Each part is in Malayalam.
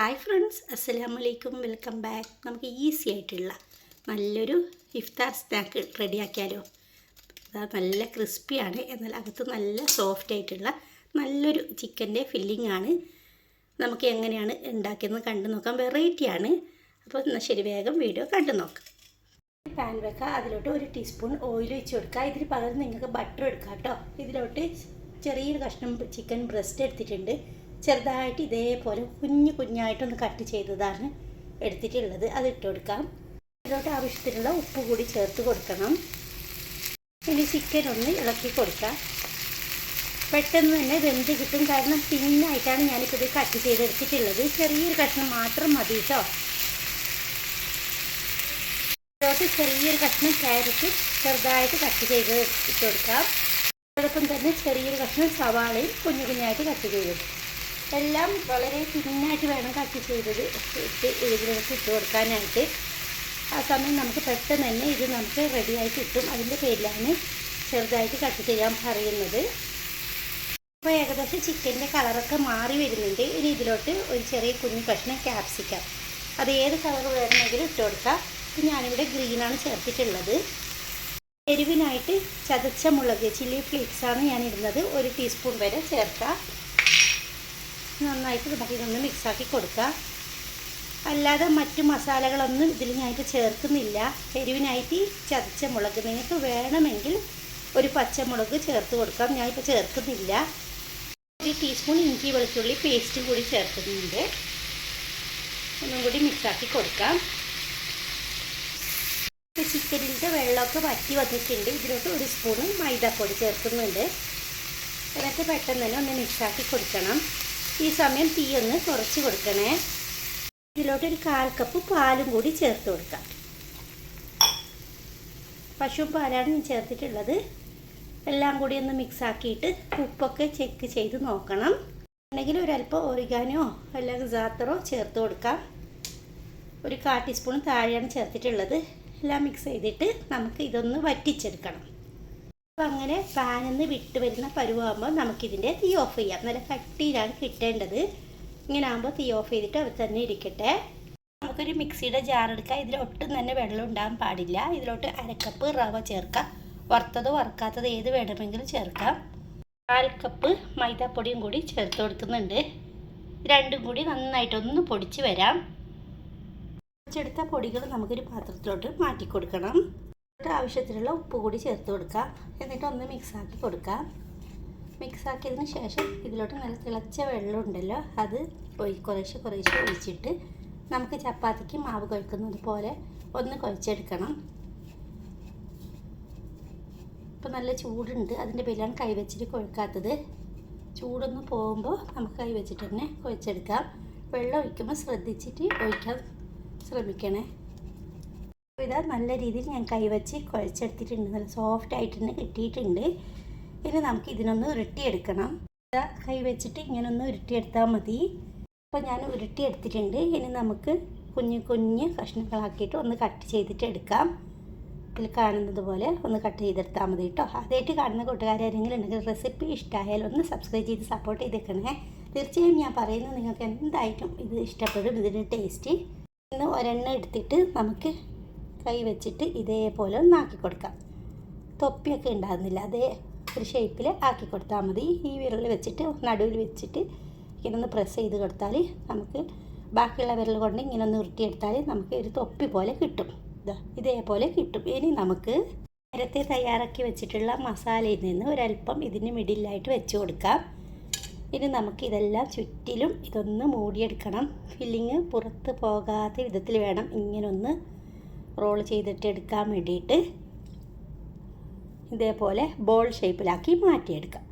ഹായ് ഫ്രണ്ട്സ്, അസ്സലാമു അലൈക്കും. Welcome back. നമുക്ക് ഈസി ആയിട്ടുള്ള നല്ലൊരു ഇഫ്താർ സ്നാക്ക് റെഡിയാക്കിയാലോ. അത് നല്ല ക്രിസ്പിയാണ്, എന്നാൽ അകത്ത് നല്ല സോഫ്റ്റ് ആയിട്ടുള്ള നല്ലൊരു ചിക്കൻ്റെ ഫില്ലിംഗ് ആണ്. നമുക്ക് എങ്ങനെയാണ് ഉണ്ടാക്കിയെന്ന് കണ്ടു നോക്കാം. വെറൈറ്റിയാണ്. അപ്പോൾ എന്നാൽ ശരി, വേഗം വീഡിയോ കണ്ടു നോക്കാം. പാൻ വെക്കുക, അതിലോട്ട് 1 ടീസ്പൂൺ ഓയിൽ ഒഴിച്ച് കൊടുക്കുക. ഇതിന് പകരം നിങ്ങൾക്ക് ബട്ടർ എടുക്കാം കേട്ടോ. ഇതിലോട്ട് ചെറിയൊരു കഷ്ണം ചിക്കൻ ബ്രസ്റ്റ് എടുത്തിട്ടുണ്ട്. ചെറുതായിട്ട് ഇതേപോലെ കുഞ്ഞായിട്ടൊന്ന് കട്ട് ചെയ്തതാണ് എടുത്തിട്ടുള്ളത്. അതിട്ട് കൊടുക്കാം. ഇതിലോട്ട് ആവശ്യത്തിനുള്ള ഉപ്പ് കൂടി ചേർത്ത് കൊടുക്കണം. ഇനി ചിക്കൻ ഒന്ന് ഇളക്കി കൊടുക്കാം. പെട്ടെന്ന് തന്നെ വെന്ത് കിട്ടും, കാരണം തിന്നായിട്ടാണ് ഞാനിപ്പോൾ ഇത് കട്ട് ചെയ്തെടുത്തിട്ടുള്ളത്. ചെറിയൊരു കഷ്ണം മാത്രം മതി കേട്ടോ. ഇതിലോട്ട് ചെറിയൊരു കഷ്ണം ക്യാരറ്റ് ചെറുതായിട്ട് കട്ട് ചെയ്ത് ഇട്ട് കൊടുക്കാം. അതോടൊപ്പം തന്നെ ചെറിയൊരു കഷ്ണം സവാളയും കുഞ്ഞായിട്ട് കട്ട് ചെയ്തത്. എല്ലാം വളരെ തിന്നായിട്ട് വേണം കട്ട് ചെയ്തത് ഇതിലേക്ക് ഇട്ട് കൊടുക്കാനായിട്ട്. ആ സമയം നമുക്ക് പെട്ടെന്ന് തന്നെ ഇത് നമുക്ക് റെഡിയായി കിട്ടും. അതിൻ്റെ പേരിലാണ് ചെറുതായിട്ട് കട്ട് ചെയ്യാൻ പറയുന്നത്. അപ്പോൾ ഏകദേശം ചിക്കൻ്റെ കളറൊക്കെ മാറി വരുന്നുണ്ട്. ഇനി ഇതിലോട്ട് ഒരു ചെറിയ കുഞ്ഞു കഷ്ണം ക്യാപ്സിക്കം, അത് ഏത് കളർ വേണമെങ്കിലും ഇട്ട് കൊടുക്കാം. ഇപ്പം ഞാനിവിടെ ഗ്രീനാണ് ചേർത്തിട്ടുള്ളത്. എരിവിനായിട്ട് ചതച്ച മുളക് ചില്ലി ഫ്ലേക്സാണ് ഞാനിടുന്നത്. 1 ടീസ്പൂൺ വരെ ചേർക്കാം. നന്നായിട്ട് ഇതൊന്ന് മിക്സാക്കി കൊടുക്കുക. അല്ലാതെ മറ്റു മസാലകളൊന്നും ഇതിൽ ഞാനിപ്പോൾ ചേർക്കുന്നില്ല. എരിവിനായിട്ട് ചതച്ച മുളക്, നിങ്ങൾക്ക് വേണമെങ്കിൽ ഒരു പച്ചമുളക് ചേർത്ത് കൊടുക്കാം. ഞാനിപ്പോൾ ചേർക്കുന്നില്ല. 1 ടീസ്പൂൺ ഇഞ്ചി വെളുത്തുള്ളി പേസ്റ്റ് കൂടി ചേർക്കുന്നുണ്ട്. ഒന്നും കൂടി മിക്സാക്കി കൊടുക്കാം. ചിക്കനിൻ്റെ വെള്ളമൊക്കെ വറ്റി വന്നിട്ടുണ്ട്. ഇതിലോട്ട് 1 സ്പൂണ് മൈദാപ്പൊടി ചേർക്കുന്നുണ്ട്. എന്നിട്ട് പെട്ടെന്ന് തന്നെ ഒന്ന് മിക്സാക്കി കൊടുക്കണം. ഈ സമയം തീ ഒന്ന് കുറച്ച് കൊടുക്കണേ. ഇതിലോട്ട് 1/4 കപ്പ് പാലും കൂടി ചേർത്ത് കൊടുക്കാം. പശു പാലാണ് ഞാൻ ചേർത്തിട്ടുള്ളത്. എല്ലാം കൂടി ഒന്ന് മിക്സാക്കിയിട്ട് ഉപ്പൊക്കെ ചെക്ക് ചെയ്ത് നോക്കണം. അല്ലെങ്കിൽ ഒരല്പം ഒറിഗാനോ അല്ലെങ്കിൽ സാത്തറോ ചേർത്ത് കൊടുക്കാം. 1/4 ടീസ്പൂൺ താഴെയാണ് ചേർത്തിട്ടുള്ളത്. എല്ലാം മിക്സ് ചെയ്തിട്ട് നമുക്ക് ഇതൊന്ന് വറ്റിച്ചെടുക്കണം. അപ്പോൾ അങ്ങനെ പാനിൽ നിന്ന് വിട്ട് വരുന്ന പരുവാകുമ്പോൾ നമുക്കിതിൻ്റെ തീ ഓഫ് ചെയ്യാം. നല്ല കട്ടിയിലാണ് കിട്ടേണ്ടത്. ഇങ്ങനെ ആകുമ്പോൾ തീ ഓഫ് ചെയ്തിട്ട് അവർ തന്നെ ഇരിക്കട്ടെ. നമുക്കൊരു മിക്സിയുടെ ജാർ എടുക്കാം. ഇതിലൊട്ടും തന്നെ വെള്ളം ഉണ്ടാകാൻ പാടില്ല. ഇതിലോട്ട് 1/2 കപ്പ് റവ ചേർക്കാം. വറുത്തതോ വറുക്കാത്തതോ ഏത് വേണമെങ്കിലും ചേർക്കാം. 4 കപ്പ് മൈദാപ്പൊടിയും കൂടി ചേർത്ത് കൊടുക്കുന്നുണ്ട്. രണ്ടും കൂടി നന്നായിട്ടൊന്ന് പൊടിച്ച് വരാം. പൊടിച്ചെടുത്ത പൊടികൾ നമുക്കൊരു പാത്രത്തിലോട്ട് മാറ്റി കൊടുക്കണം. ആവശ്യത്തിനുള്ള ഉപ്പ് കൂടി ചേർത്ത് കൊടുക്കാം. എന്നിട്ട് ഒന്ന് മിക്സാക്കി കൊടുക്കാം. മിക്സാക്കിയതിന് ശേഷം ഇതിലോട്ട് നല്ല തിളച്ച വെള്ളം ഉണ്ടല്ലോ, അത് കുറേശ്ശെ ഒഴിച്ചിട്ട് നമുക്ക് ചപ്പാത്തിക്ക് മാവ് കുഴക്കുന്നത് പോലെ ഒന്ന് കുഴച്ചെടുക്കണം. ഇപ്പോൾ നല്ല ചൂടുണ്ട്, അതിൻ്റെ പേരിലാണ് കൈവച്ചിട്ട് കുഴക്കാത്തത്. ചൂടൊന്ന് പോകുമ്പോൾ നമുക്ക് കൈവച്ചിട്ട് തന്നെ കുഴച്ചെടുക്കാം. വെള്ളം ഒഴിക്കുമ്പോൾ ശ്രദ്ധിച്ചിട്ട് ഒഴിക്കാൻ ശ്രമിക്കണേ. ഇതാ നല്ല രീതിയിൽ ഞാൻ കൈവച്ച് കുഴച്ചെടുത്തിട്ടുണ്ട്. നല്ല സോഫ്റ്റ് ആയിട്ട് തന്നെ കിട്ടിയിട്ടുണ്ട്. ഇനി നമുക്ക് ഇതിനൊന്ന് ഉരുട്ടിയെടുക്കണം. കൈ വെച്ചിട്ട് ഇങ്ങനെ ഒന്ന് ഉരുട്ടിയെടുത്താൽ മതി. അപ്പോൾ ഞാൻ ഉരുട്ടിയെടുത്തിട്ടുണ്ട്. ഇനി നമുക്ക് കുഞ്ഞ് കഷ്ണങ്ങളാക്കിയിട്ട് ഒന്ന് കട്ട് ചെയ്തിട്ട് എടുക്കാം. ഇതിൽ കാണുന്നത് പോലെ ഒന്ന് കട്ട് ചെയ്തെടുത്താൽ മതി കേട്ടോ. ആദ്യമായിട്ട് കാണുന്ന കൂട്ടുകാരെങ്കിലും ഉണ്ടെങ്കിൽ റെസിപ്പി ഇഷ്ടമായാലും ഒന്ന് സബ്സ്ക്രൈബ് ചെയ്ത് സപ്പോർട്ട് ചെയ്തേക്കണേ. തീർച്ചയായും ഞാൻ പറയുന്നത് നിങ്ങൾക്ക് എന്തായിട്ടും ഇത് ഇഷ്ടപ്പെടും. ഇതിൻ്റെ ടേസ്റ്റ് ഇന്ന് ഒരെണ്ണം എടുത്തിട്ട് നമുക്ക് കൈ വെച്ചിട്ട് ഇതേപോലെ ഒന്ന് ആക്കി കൊടുക്കാം. തൊപ്പിയൊക്കെ ഉണ്ടാകുന്നില്ല, അതേ ഒരു ഷേപ്പിൽ ആക്കി കൊടുത്താൽ മതി. ഈ വിരൽ വെച്ചിട്ട് നടുവിൽ വെച്ചിട്ട് ഇങ്ങനെ ഒന്ന് പ്രസ് ചെയ്ത് കൊടുത്താൽ നമുക്ക് ബാക്കിയുള്ള വിരൽ കൊണ്ട് ഇങ്ങനെ ഒന്ന് ഉരുട്ടിയെടുത്താൽ നമുക്ക് ഒരു തൊപ്പി പോലെ കിട്ടും. ഇതേപോലെ കിട്ടും. ഇനി നമുക്ക് നേരത്തെ തയ്യാറാക്കി വെച്ചിട്ടുള്ള മസാലയിൽ നിന്ന് ഒരല്പം ഇതിന് മിഡിലായിട്ട് വെച്ച് കൊടുക്കാം. ഇനി നമുക്ക് ഇതെല്ലാം ചുറ്റിലും ഇതൊന്ന് മൂടിയെടുക്കണം. ഫില്ലിങ് പുറത്ത് പോകാത്ത വിധത്തിൽ വേണം ഇങ്ങനെ ഒന്ന് റോൾ ചെയ്തിട്ട് എടുക്കാൻ വേണ്ടിയിട്ട്. ഇതേപോലെ ബോൾ ഷേപ്പിലാക്കി മാറ്റിയെടുക്കാം.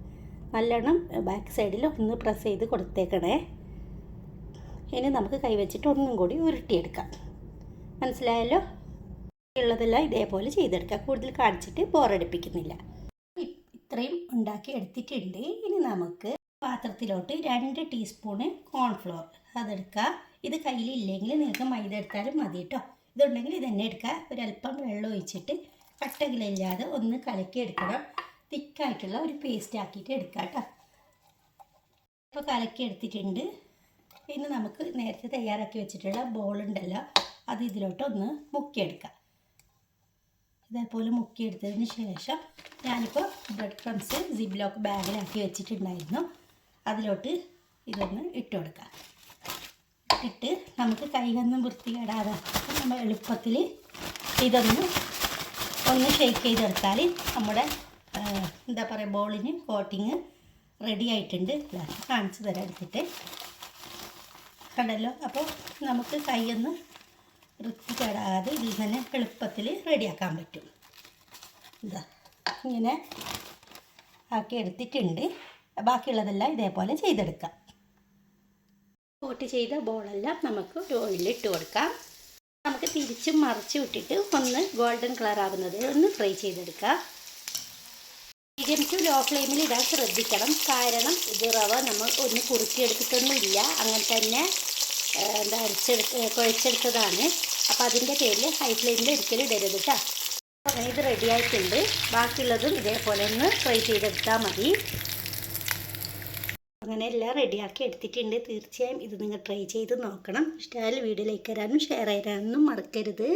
നല്ലോണം ബാക്ക് സൈഡിൽ ഒന്ന് പ്രസ് ചെയ്ത് കൊടുത്തേക്കണേ. ഇനി നമുക്ക് കൈവച്ചിട്ട് ഒന്നും കൂടി ഉരുട്ടിയെടുക്കാം. മനസ്സിലായല്ലോ? ഉള്ളതെല്ലാം ഇതേപോലെ ചെയ്തെടുക്കാം. കൂടുതൽ കാണിച്ചിട്ട് ബോറടിപ്പിക്കുന്നില്ല. ഇത്രയും ഉണ്ടാക്കി എടുത്തിട്ടുണ്ട്. ഇനി നമുക്ക് പാത്രത്തിലോട്ട് 2 ടീസ്പൂണ് കോൺഫ്ലോർ അതെടുക്കുക. ഇത് കയ്യിലില്ലെങ്കിൽ നിങ്ങൾക്ക് മൈദ എടുത്താലും മതി കേട്ടോ. ഇതുണ്ടെങ്കിൽ ഇതന്നെ എടുക്കുക. ഒരല്പം വെള്ളം ഒഴിച്ചിട്ട് കട്ടകളില്ലാതെ ഒന്ന് കലക്കി എടുക്കണം. തിക്കായിട്ടുള്ള ഒരു പേസ്റ്റ് ആക്കിയിട്ട് എടുക്കാം കേട്ടോ. ഇപ്പോൾ കലക്കി എടുത്തിട്ടുണ്ട്. ഇനി നമുക്ക് നേരത്തെ തയ്യാറാക്കി വെച്ചിട്ടുള്ള ബോളുണ്ടല്ലോ അത് ഇതിലോട്ടൊന്ന് മുക്കിയെടുക്കാം. ഇതേപോലെ മുക്കിയെടുത്തതിന് ശേഷം ഞാനിപ്പോൾ ബ്രെഡ് ക്രംസ് സിപ്ലോക്ക് ബാഗിലാക്കി വെച്ചിട്ടുണ്ടായിരുന്നു. അതിലോട്ട് ഇതൊന്ന് ഇട്ട് കൊടുക്കാം. ഇട്ട് നമുക്ക് കൈകൊന്നും വൃത്തികേടാതെ നമ്മൾ എളുപ്പത്തിൽ ഇതൊന്ന് ഷെയ്ക്ക് ചെയ്തെടുത്താൽ നമ്മുടെ എന്താ പറയുക ബോളിന് കോട്ടിങ് റെഡി ആയിട്ടുണ്ട്. കാണിച്ചു തരാം എടുത്തിട്ട് കണ്ടല്ലോ. അപ്പോൾ നമുക്ക് കൈയൊന്ന് വൃത്തികേടാതെ ഇതിൽ തന്നെ എളുപ്പത്തിൽ റെഡിയാക്കാൻ പറ്റും. ഇതാ ഇങ്ങനെ ആക്കി എടുത്തിട്ടുണ്ട്. ബാക്കിയുള്ളതെല്ലാം ഇതേപോലെ ചെയ്തെടുക്കാം. കോട്ട് ചെയ്ത ബോളെല്ലാം നമുക്ക് ഒരു ഓയിലിട്ട് കൊടുക്കാം. നമുക്ക് തിരിച്ചും മറിച്ചും ഇട്ടിട്ട് ഒന്ന് ഗോൾഡൻ കളർ ആവുന്നത് ഒന്ന് ഫ്രൈ ചെയ്തെടുക്കാം. മീഡിയം ടു ലോ ഫ്ലെയിമിൽ ഇടാൻ ശ്രദ്ധിക്കണം. കാരണം ഇത് റവ നമ്മൾ ഒന്ന് കുറുക്കിയെടുത്തിട്ടൊന്നുമില്ല, അങ്ങനെ തന്നെ കുഴച്ചെടുത്തതാണ്. അപ്പോൾ അതിൻ്റെ പേരിൽ ഹൈ ഫ്ലെയിമിൽ ഒരിക്കലും ഇടരുത് കേട്ടോ. അങ്ങനെ ഇത് റെഡി ആയിട്ടുണ്ട്. ബാക്കിയുള്ളതും ഇതേപോലെ ഒന്ന് ഫ്രൈ ചെയ്തെടുത്താൽ മതി. അങ്ങനെ എല്ലാം റെഡിയാക്കി എടുത്തിട്ടുണ്ട്. തീർച്ചയായും ഇത് നിങ്ങൾ ട്രൈ ചെയ്ത് നോക്കണം. ഇഷ്ടമായാലും വീഡിയോ ലൈക്ക് തരാനും ഷെയർ ചെയ്യാനും മറക്കരുത്.